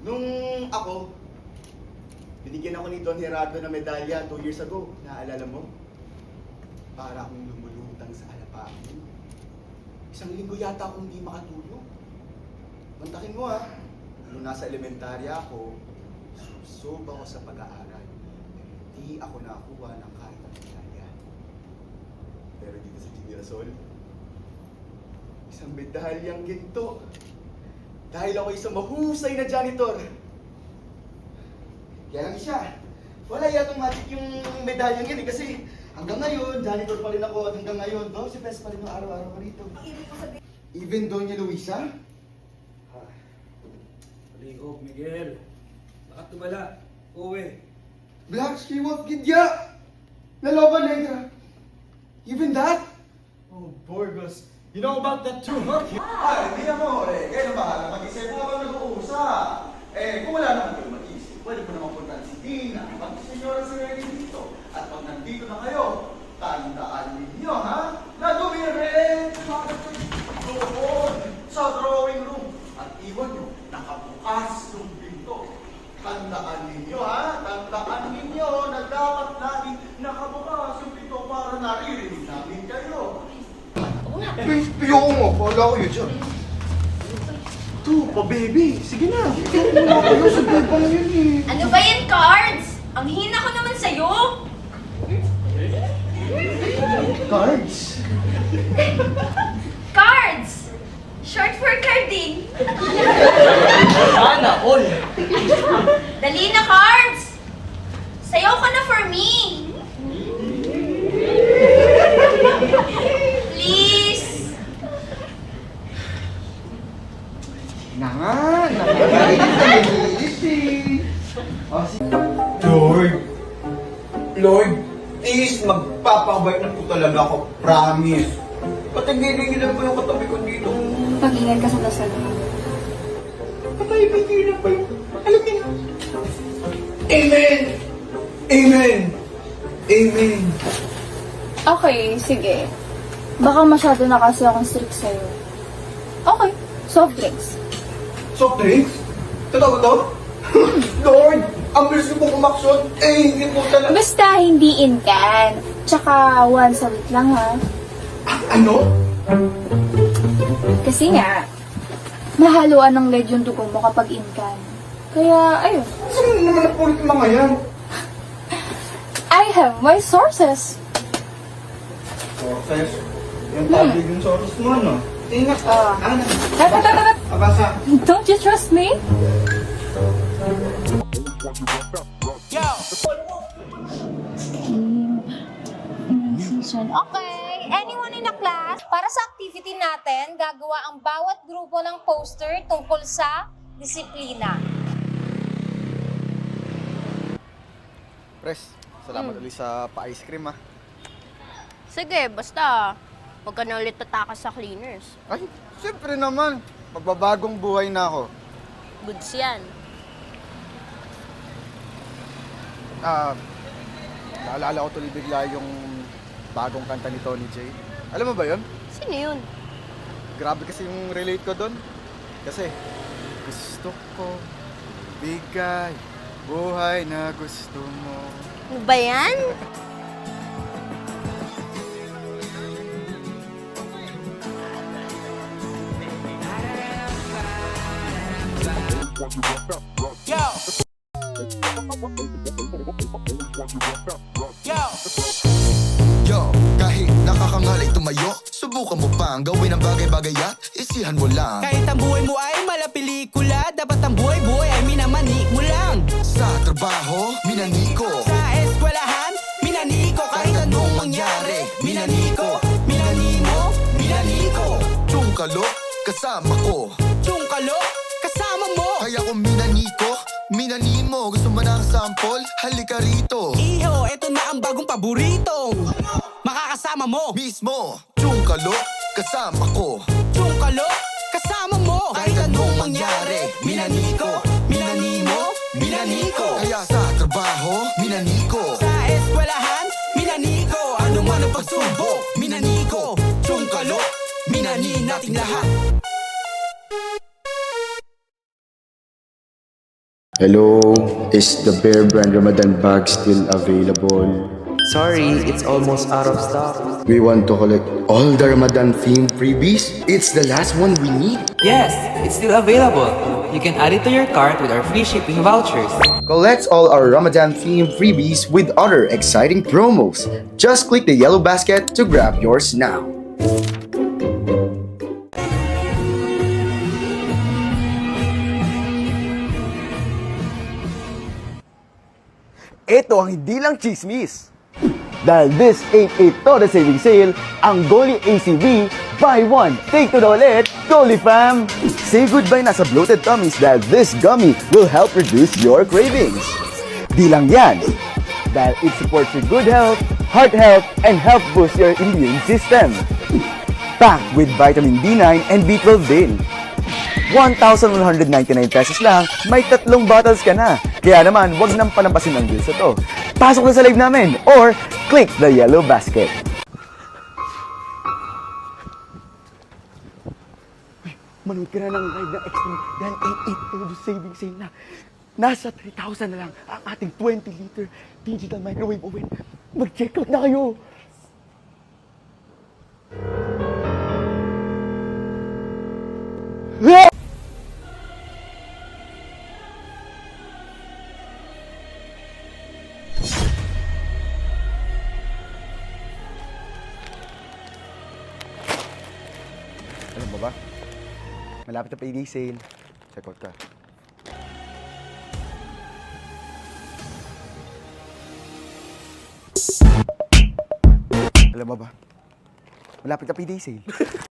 Nung ako, binigyan ako ni Don Gerardo ng medalya 2 years ago. Naalala mo? Para akong lumulutang sa alapakin. 1 linggo yata akong hindi makatulog. Mantakin mo ha. Nung nasa elementarya ako, susub ako sa pag-aaral. Hindi ako nakakuha ng kahit ang medalya. Pero dito sa Girasol, isang medalyang ginto. Dahil ako isang mahusay na janitor. Kaya lang siya. Wala yatang magic yung medalyang yan kasi hanggang ngayon, janitor pa rin ako at hanggang ngayon, 12 pesos pa rin yung araw-araw ko rito. Even Doña Luisa? Halihok, Miguel. Bakit tumala? Uwi. Black She-Wolf Gidya! Laloba Negra! Even that? Oh, Burgos. You know about that too, huh? Ay, hindi naman, kayo na bahala mag-isip. Kung ba nag-uusap? Kung wala naman kayo mag-isip, pwede po naman punta si Tina, mag-senyora si Rene dito. At pag nandito na kayo, tandaan ninyo, ha? Na dumiretso doon sa drawing room. At iwan nyo, nakabukas yung pinto. Tandaan ninyo, ha? Tandaan ninyo na dapat laging nakabukas yung pinto para naririnig namin kayo. Ayoko mo, wala ko yun siya. Ito, pa-baby. Sige na. Wala kayo, sabi pa lang yun eh. Ano ba yan, Cards? Ang hina ko naman sa'yo. Cards? Cards! Short for carding. Sana, all. Dali na, Cards! Sayaw ka na for me. Please. Lord, please, magpapakabait na po talaga ako. Promise. Patigil-gilan po yung katabi ko dito. Pag-ingat ka sa dasal. Patay-pigilan pa yung... Alam niyo. Amen! Amen! Amen! Okay, sige. Baka masyado na kasi akong strict sa'yo. Okay, soft drinks. Soft drinks? Totoo to? Lord, ang bilis ko pong umaksyon. Hindi po talaga. Basta hindi in can. Tsaka once a week lang ha. Ano? Kasi nga, mahaluan ng lead yung dugo mo kapag in can. Kaya, ayun. Saan naman napulit yung mga yan? I have my sources. Sources? Yung public yung sources mo, no? Ingat ka. Tat. Abasa. Don't you trust me? Okay, anyone in the class? Para sa activity natin, gagawa ang bawat grupo ng poster tungkol sa disiplina. Pres, salamat ulit sa pa-ice cream ah. Sige, basta huwag ka na ulit tatakas sa cleaners. Ay, siyempre naman. Magbabagong buhay na ako. Goods yan. Naalala ko tuloy bigla yung bagong kanta ni Tony J. Alam mo ba yun? Sino yun? Grabe kasi yung relate ko doon. Kasi gusto ko bigay buhay na gusto mo. Ano ba yan? Yo, kahit nakakangalay tumayo, subukan mo pang gawin ang bagay-bagay at isihan mo lang. Kahit ang buhay mo ay malapelikula, dapat ang buhay-buhay ay minamani mo lang. Sa trabaho, minaniko. Sa eskwelahan, minaniko. Kahit anong mangyari, minaniko. Minanimo, minaniko. Tungkalo, kasama ko. Tungkalo, kasama mo. Kaya kung minaniko, minanimo. Gusto mo ng sample? Halika rito. Iho, eto na ang bagong paboritong makakasama mo. Mismo, tungkalo, kasama ko. Tungkalo, kasama mo. Kahit anong mangyari, minaniko. Minanimo, minaniko. Kaya sa trabaho, minaniko. Sa eskwelahan, minaniko. Ano man ang pagsubok, minaniko. Tungkalo, minaniko. Alalahanin nating lahat. Hello, is the Bear Brand Ramadan bag still available? Sorry, it's almost out of stock. We want to collect all the Ramadan themed freebies. It's the last one we need. Yes, it's still available. You can add it to your cart with our free shipping vouchers. Collect all our Ramadan themed freebies with other exciting promos. Just click the yellow basket to grab yours now. Ito ang hindi lang chismis. Dahil this 8-8 Todo Saving Sale, ang Goli ACV, buy one, take to the ulit, Goli fam! Say goodbye na sa bloated tummies dahil this gummy will help reduce your cravings. Di lang yan, dahil it supports your good health, heart health, and help boost your immune system. Packed with vitamin B9 and B12 din. 1,199 pesos lang, may 3 bottles ka na. Kaya naman, wag nang palampasin ang deals na to. Pasok na sa live namin or click the yellow basket. Manood ka na ng live ng Extreme dahil 8-8 Todo Saving Sale na. Nasa 3,000 na lang ang ating 20-liter digital microwave oven. Mag-check out na kayo! Alam mo ba? Malapit na payday sale. Check out ka. Alam mo ba? Malapit na payday sale.